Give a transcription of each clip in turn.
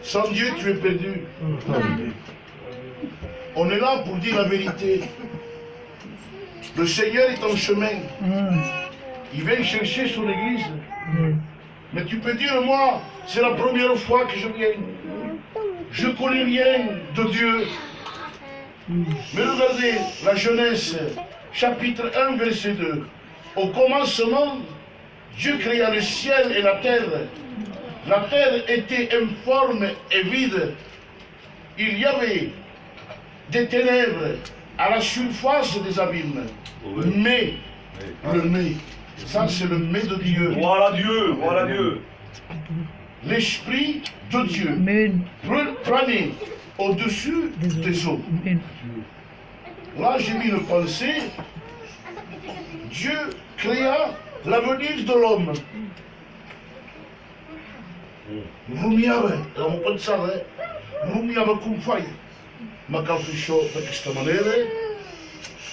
Sans Dieu, tu es perdu. On est là pour dire la vérité. Le Seigneur est en chemin. Il vient chercher son église. Mais tu peux dire, moi, c'est la première fois que je viens. Je ne connais rien de Dieu. Mais regardez, la Genèse, chapitre 1, verset 2. Au commencement, Dieu créa le ciel et la terre. La terre était informe et vide. Il y avait des ténèbres à la surface des abîmes. Mais, le mais, ça c'est le mais de Dieu. Voilà Dieu, voilà Dieu. L'Esprit de Dieu planait au-dessus des eaux. Là, j'ai mis une pensée. Dieu créa l'avenir de l'homme. Rumiava, era un pensare, rumiava con fai, ma capisco da questa maniera,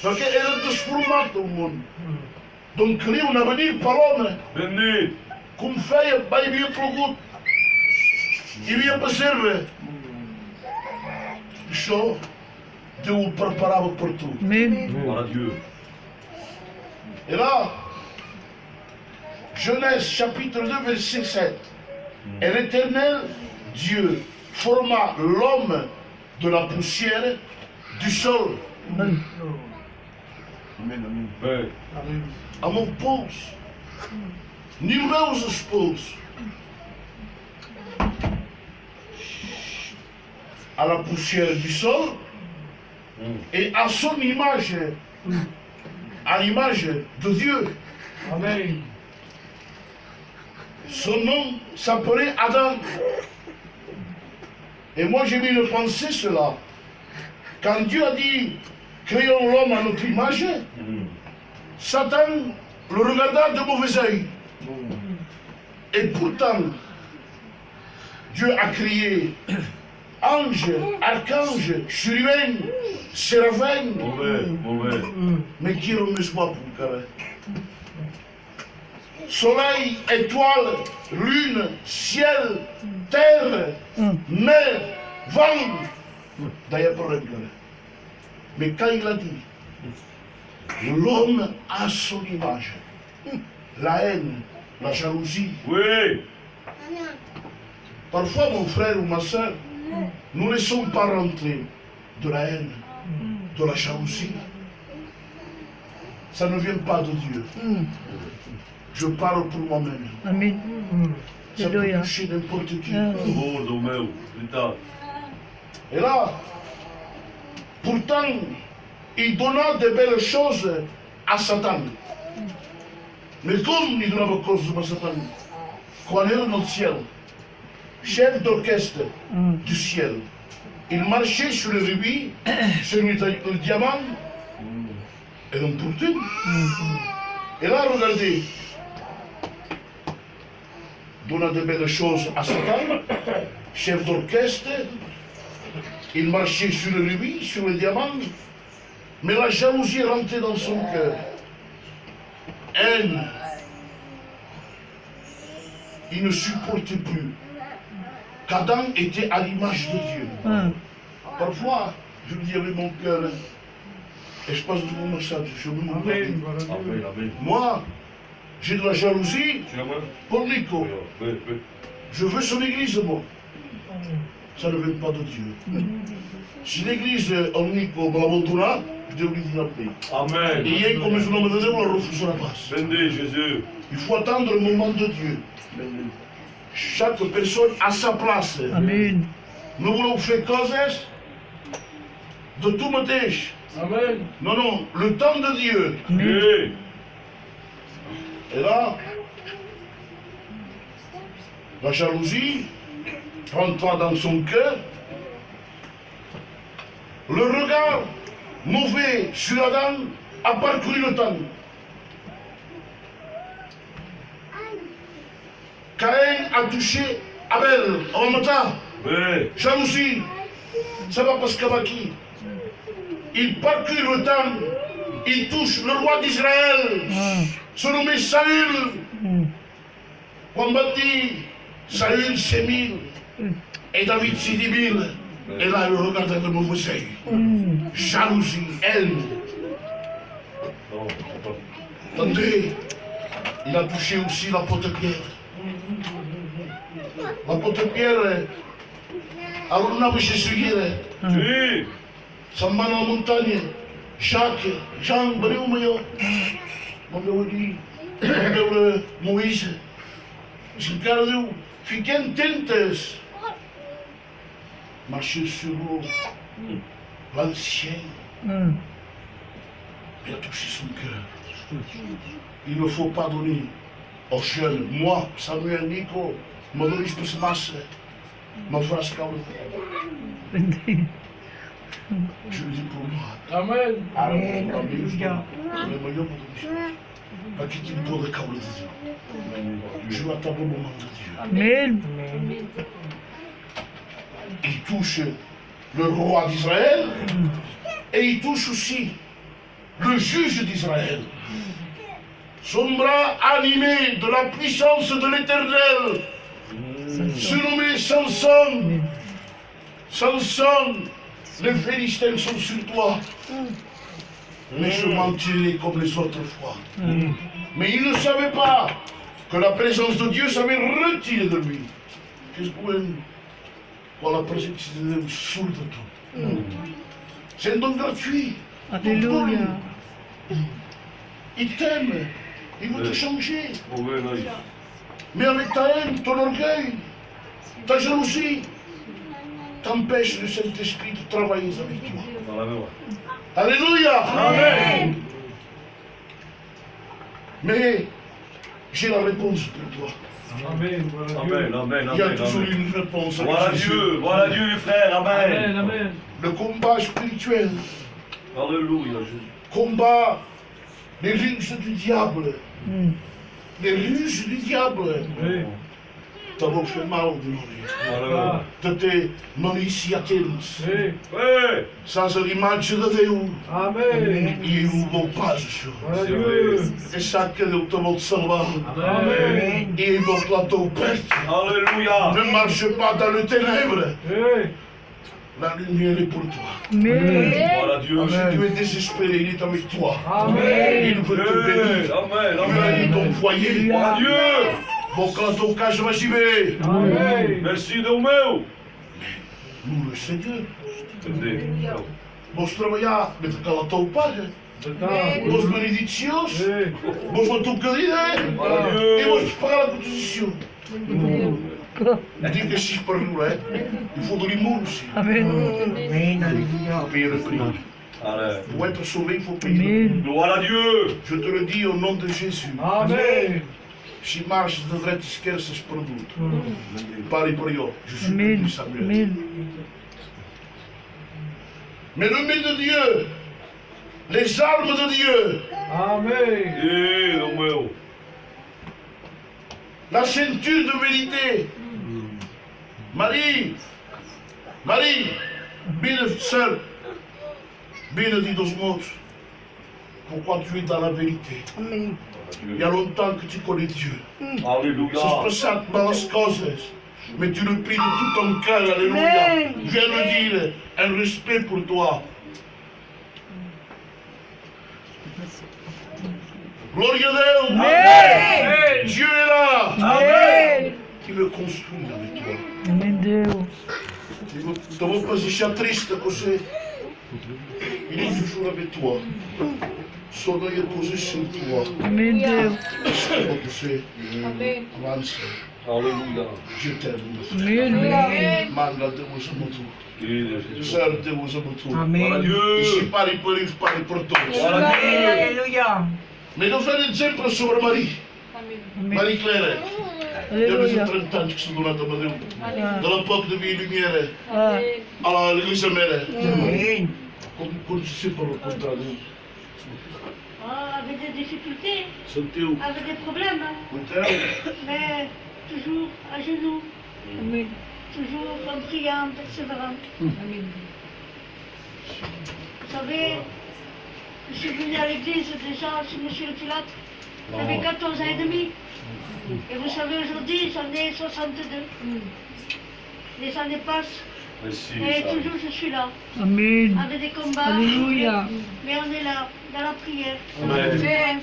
perché era trasformato il mondo. Donc crea un avenir per l'homme. Béni. Con fai, ma il mio plogut, il mio preserve. Això, Déu ho preparava per tu. Voilà Dieu. Et là, Genèse chapitre 2, verset 7. Et l'Éternel Dieu forma l'homme de la poussière du sol. Amen, amen. A mon pose. Numeus expose. À la poussière du sol et à son image, à l'image de Dieu. Amen. Son nom s'appelait Adam. Et moi j'ai mis une pensée cela. Quand Dieu a dit créons l'homme à notre image, Satan le regarda de mauvais œil. Et pourtant, Dieu a créé ange, archange, chérubin, séraphin. Mauvais, mauvais. Mais qui remet moi pour le carré? Soleil, étoile, lune, ciel, terre, mer, vent. D'ailleurs, problème. Mais quand il a dit, l'homme a son image, la haine, la jalousie. Oui. Parfois, mon frère ou ma soeur, nous ne laissons pas rentrer de la haine, de la jalousie. Ça ne vient pas de Dieu. Je parle pour moi-même. Amen. Ça peut toucher n'importe qui. Oh, Domeu, putain. Et là, pourtant, il donna de belles choses à Satan. Mais comme il donnava cause à Satan, quand il est dans le ciel, chef d'orchestre du ciel, il marchait sur le rubis, sur le diamant, et l'importune. Et là, regardez, donna de belles choses à Satan, chef d'orchestre, il marchait sur le rubis, sur le diamant, mais la jalousie est rentrée dans son cœur. Haine. Il ne supportait plus qu'Adam était à l'image de Dieu. Parfois, je le dis avec mon cœur, et je passe devant mon sac, je me demande. Amen, amen. Moi, j'ai de la jalousie Tu l'as pour Nico. Oui, oui. Je veux son église, moi. Ça ne vient pas de Dieu. Si l'église en Nico me l'abbandonna, Dieu lui dit la paix. Amen. Et il comme je l'homme de Dieu, on la refusera pas. Béni Jésus. Il faut attendre le moment de Dieu. Chaque personne a sa place. Amen. Nous voulons faire causes de tout mateix. Amen. Non, non, le temps de Dieu. Oui. Et là, la jalousie rentra dans son cœur. Le regard mauvais sur Adam a parcouru le temps. Caïn a touché Abel, Ramata, Oui. jalousie. Ça va parce qu'Abaki, il parcourt le temps, il touche le roi d'Israël, se nommé Saül. Quand on dit Saül s'est mis Et David s'y dit mille. Et là, il regardait le mauvais œil. Jalousie, haine. Non, pas. Attendez, il a touché aussi l'apôtre Pierre. L'apôtre Pierre, alors on a Jésus, Oui. Samba na montagne, Jacques, Jean, Bréumayo, Mambeudi, Moïse, Ricardo, fiquem tentes. Marcher sur l'eau, l'ancien, il a touché son cœur. Il ne faut pas donner aux jeunes, moi, Samuel, Nico, Maurice Pesmas, ma phrase Carlo. Je le dis pour moi. Amen. Pas qu'il te pour le câble de Dieu. Je vais attendre le moment de Dieu. Amen. Il touche le roi d'Israël et il touche aussi le juge d'Israël. Son bras animé de la puissance de l'Éternel, surnommé Samson. Samson, les Philistins sont sur toi. Mais je mentirai comme les autres fois. Mais il ne savait pas que la présence de Dieu s'avait retirée de lui. Qu'est-ce que pour la présence de Dieu sous de tout. C'est un don gratuit. Alléluia. Il t'aime. Il veut te changer. Mauvais œil. Mais avec ta haine, ton orgueil, ta jalousie, t'empêche le Saint-Esprit de travailler avec toi. Dans la main. Alléluia. Amen. Mais j'ai la réponse pour toi. Amen. Amen, amen, Il y a amen, toujours amen. une réponse. avec Voilà Jésus. Dieu, les frères, amen. Amen. Amen. Le combat spirituel, Alléluia, Jésus. combat les ruses du diable. Les ruses du diable. Oui. T'avons fait mal de mourir. Voilà. De tes maliciatels. Oui. Oui. Sans l'image de Dieu. Amen. Il ne pas sur. Voilà Dieu. Et chaque Dieu te va salvar. Amen. Il va plateau perte. Alléluia. Ne marche pas dans le ténèbre. Oui. La lumière est pour toi. Amen. Voilà Dieu. Si tu es désespéré, il est avec toi. Amen. Il veut te bénir. Amen, Il veut bénir amen. ton foyer. Voilà Dieu. Bon, quand on cache ma gibée. Amen. Merci Deus meu. Nous, le Seigneur. Entendeu? Vos trabalhar, mas aquela tua paga. Vos benedictions. Oui. Vos autocaridade. Voilà E vos Dieu. pagar a contribuição. Diga esses para não é? Il faut de l'humour aussi. Amen. Pour payer le prix. Allez. Pour être sauvé, il faut payer le prix. Amen. Gloire à Dieu. Je te le dis au nom de Jésus. Amen. Si marche devrait te esquecer esse produto. Pare por eu. Je suis Amen. béni, Samuel. Amen. Mais le de Dieu, les armes de Dieu, Amen. Ei, Deus meu. la ceinture de vérité. Marie, Marie, bine sœur, bine dit dos mots. Pourquoi tu es dans la vérité? Il y a longtemps que tu connais Dieu. Alléluia. C'est passat malas causes. Mais tu le pries de tout ton cœur, alléluia. Je viens de dire un respect pour toi. Gloire à Dieu. Amen. Dieu est là. Amen. Qui veut construire avec toi. Amen, Deus. Tu ne vas pas être triste comme ça. Il est toujours avec toi. Son œil est posé sur toi. Amen, Deus. Comme ça. Avance. Alléluia. Je t'aime. Amen. Manda Deus a muito. Querido Jesus. Sœur Deus a muito. Glória a Deus. Ici, pare por isso, pare por todos. Glória a Deus. Alléluia. Mais nous faisons sempre sobre Marie. Marie Claire. Il y a plus de Alléluia. 30 ans que c'est dans la Tamadeu. Ah. Dans l'époque de Vie et Lumière, Ah. à l'église mère. Amen. Comme tu sais pas le contraire. Ah, avec des difficultés, C'était où? avec des problèmes, hein. Mais toujours à genoux, Amen. toujours en priant, persévérant. Vous savez, je suis venu à l'église déjà chez M. le Pilate, j'avais 14 ans et demi. Et vous savez, aujourd'hui, j'en ai 62. les années passent, Merci. et toujours je suis là, Amen. avec des combats, Alléluia. mais on est là, dans la prière. Amen.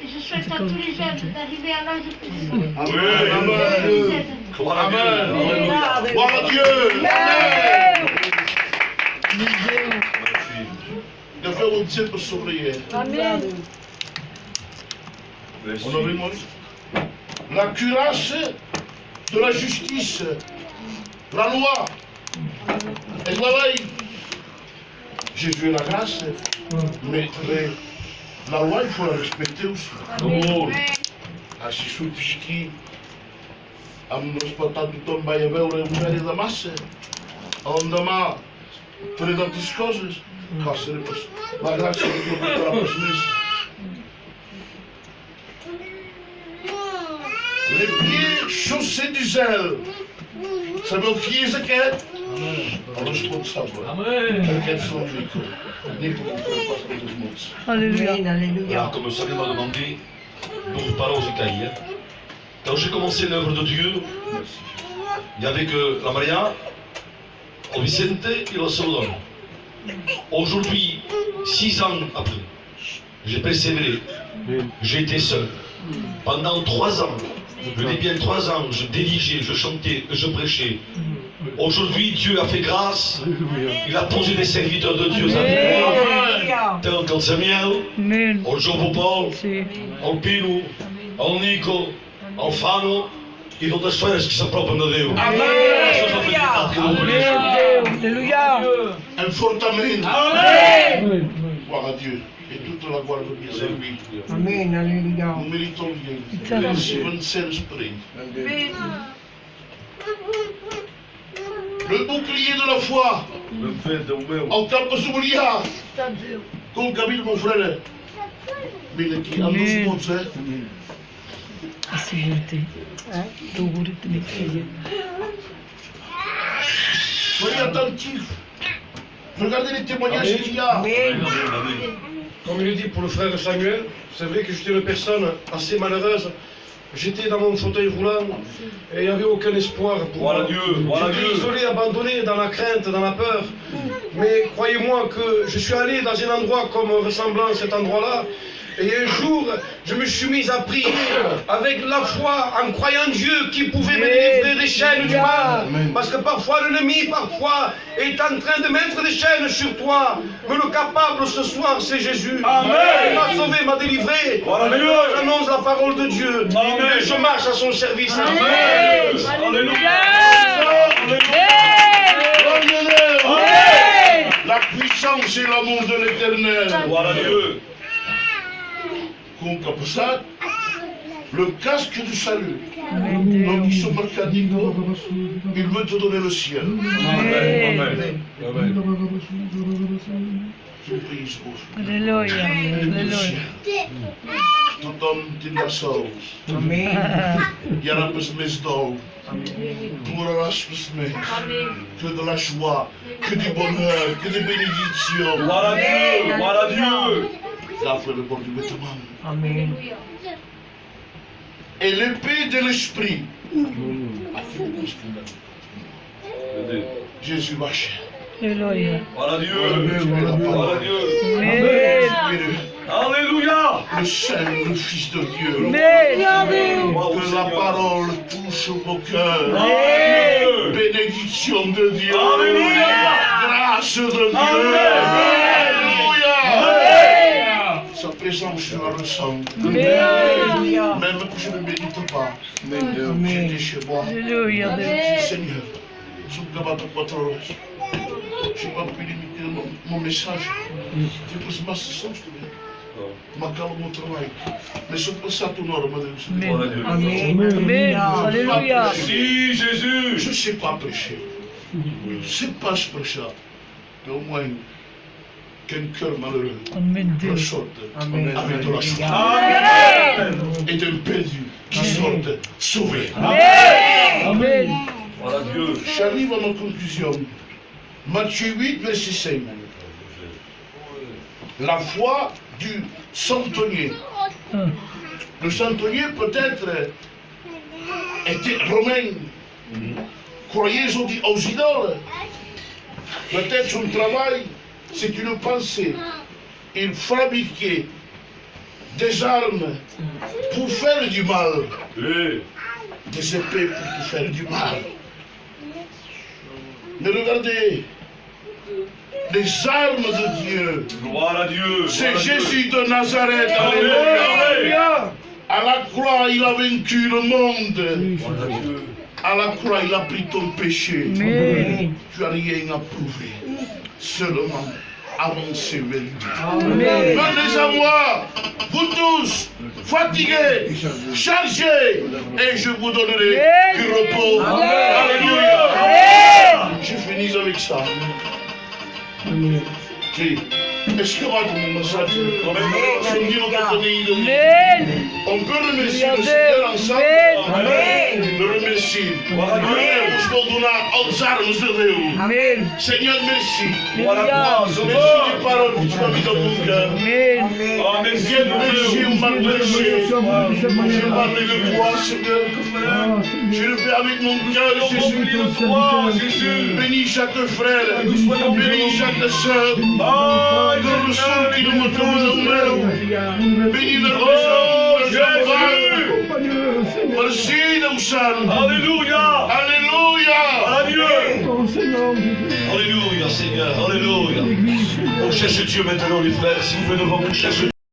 Et je souhaite à tous les jeunes d'arriver à l'âge de président. Amen. Gloire à Dieu. Alléluia. Gloire à Dieu. Amen. De faire un petit peu sourire. Amen. Merci. On a vu la cuirasse de la justice, la loi. Et voilà, Jésus est la grâce, mais la loi, il faut la respecter aussi. Oh. Ah, si sous qui am respectat tothom va veure un mèrit de massa, l'endemà faré tantes coses, la gràcia de Déu que la més. Les pieds chaussés du zèle. Sabeu qui és aquest? El responsable. Amen. Aquests són Nico. Nico, que fa pas coses molts. Alléluia. Alors, comme Samuel m'a demandé, donc parole aux Écailles. Quand j'ai commencé l'œuvre de Dieu, il n'y avait que la Maria, le Vicente et le Salvador. Aujourd'hui, 6 ans après, j'ai persévéré. J'ai été seul. Pendant 3 ans, je dis bien 3 ans, je dirigeais, je chantais, je prêchais. Aujourd'hui, Dieu a fait grâce. Il a posé des serviteurs de Dieu avec moi. Tel que Samuel, Amen. o João Paulo, Sim. ao Pino, ao Nico, ao Fano e de outras feiras que se apropam de Deus. Essas são felicidades que eu vou Meu Deus. Alléluia. Un fort amen. Amen. Gloire à Dieu. Et toute la gloire de Dieu à lui. Amen, alléluia. Nous méritons bien. Amen. Merci, bon Saint-Esprit. Le bouclier de la foi. En cap de Zoulia. Comme Camille, mon frère. Mais qui en nous montre, A seguinte. Do gurito me filha. soyez attentifs. Regardez les témoignages qu'il y a. Comme il le dit pour le frère Samuel, c'est vrai que j'étais une personne assez malheureuse. J'étais dans mon fauteuil roulant et il n'y avait aucun espoir pour Voilà moi. Dieu, voilà J'étais Dieu. isolé, abandonné, dans la crainte, dans la peur. Mais croyez-moi que je suis allé dans un endroit comme ressemblant à cet endroit-là. Et un jour, je me suis mis à prier avec la foi, en croyant Dieu qui pouvait me délivrer des chaînes du mal. Parce que parfois l'ennemi, est en train de mettre des chaînes sur toi. Mais le capable ce soir, c'est Jésus. Il m'a sauvé, m'a délivré. Voilà Dieu. Maintenant, j'annonce la parole de Dieu. Amen. Et je marche à son service. Croyez-le. La puissance et l'amour de l'éternel. Voilà Dieu. Comme ça, le casque du salut. Amen. Donc ils sont marqués, il veut te donner le ciel. Amen. Amen. Amen. Je prie pour Alléluia. le Alléluia. ciel. Tout homme dit la sauce. Amen. Yarabas mesdol. Mouralas mesmes. Que de la joie, que du bonheur, que des bénédictions. Voilà Dieu. Voilà Dieu. La foi le bon du vêtement. Amen. Et l'épée de l'esprit. Jésus marchait. Alléluia. Voilà Dieu. La Voilà parole. Dieu. Amen. Alléluia. Le Saint, le Fils de Dieu. Amen. Que la parole touche au cœur. Amen. Bénédiction de Dieu. Alléluia. Grâce de Dieu. Amen. Alléluia. Sa présence, je la ressens. Alléluia. Même que je ne médite pas. Amen. J'étais chez moi. Alléluia. Je dis, Seigneur, je ne peux pas 4 heures. Je n'ai pas pu limiter mon message. Je pus ma sessão, ma calma no trabalho. Mas eu passar ton ordre, madame. Voilà Dieu. Amen. Amen. Alléluia. Alléluia. Merci Jésus. Je ne sais pas prêcher. Je ne sais pas se prêcher. Mais au moins, qu'un cœur malheureux Amen. Dieu. ressorte Amen. avec de la chance. Amen. Et d'un perdu qui sorte sauvé. Amen. Voilà Dieu. J'arrive à ma conclusion. Matthieu 8, verset 5. La foi du centenier. Le centenier peut-être était romain. croyez aux idoles. Peut-être son travail, c'est une pensée. Il fabriquait des armes pour faire du mal. Des épées pour faire du mal. Mais regardez, les armes de Dieu, Gloire à Dieu. c'est Jésus de Nazareth. Alléluia. Alléluia. À la croix, il a vaincu le monde. Gloire à Dieu. À la croix, il a pris ton péché. Amen. Tu n'as rien à prouver. Seulement avancer vers lui. Amen. Venez à moi, vous tous, fatigués, chargés, et je vous donnerai du repos. Alléluia. Je finis avec ça. Sì. Eschivate un messaggio. Sentiamo contenuto. Amen. On peut remercier le Seigneur ensemble. Amen. Le remercier. Deus donar aos armos de Deus. Amen. Seigneur, merci. Alléluia. Merci des paroles que tu as mis dans mon cœur. Amen. Viens me péché ou mal péché. Je parle de toi, Seigneur. Je le fais avec mon cœur, Jésus. Bénis chaque frère. Bénis chaque sœur. Que le son qui nous montre. Bénis leur maison. Merci, Deus. Alléluia. Alléluia. Alléluia, Seigneur. Alléluia. On cherche Dieu maintenant, les frères. Si vous venez devant vous, cherchez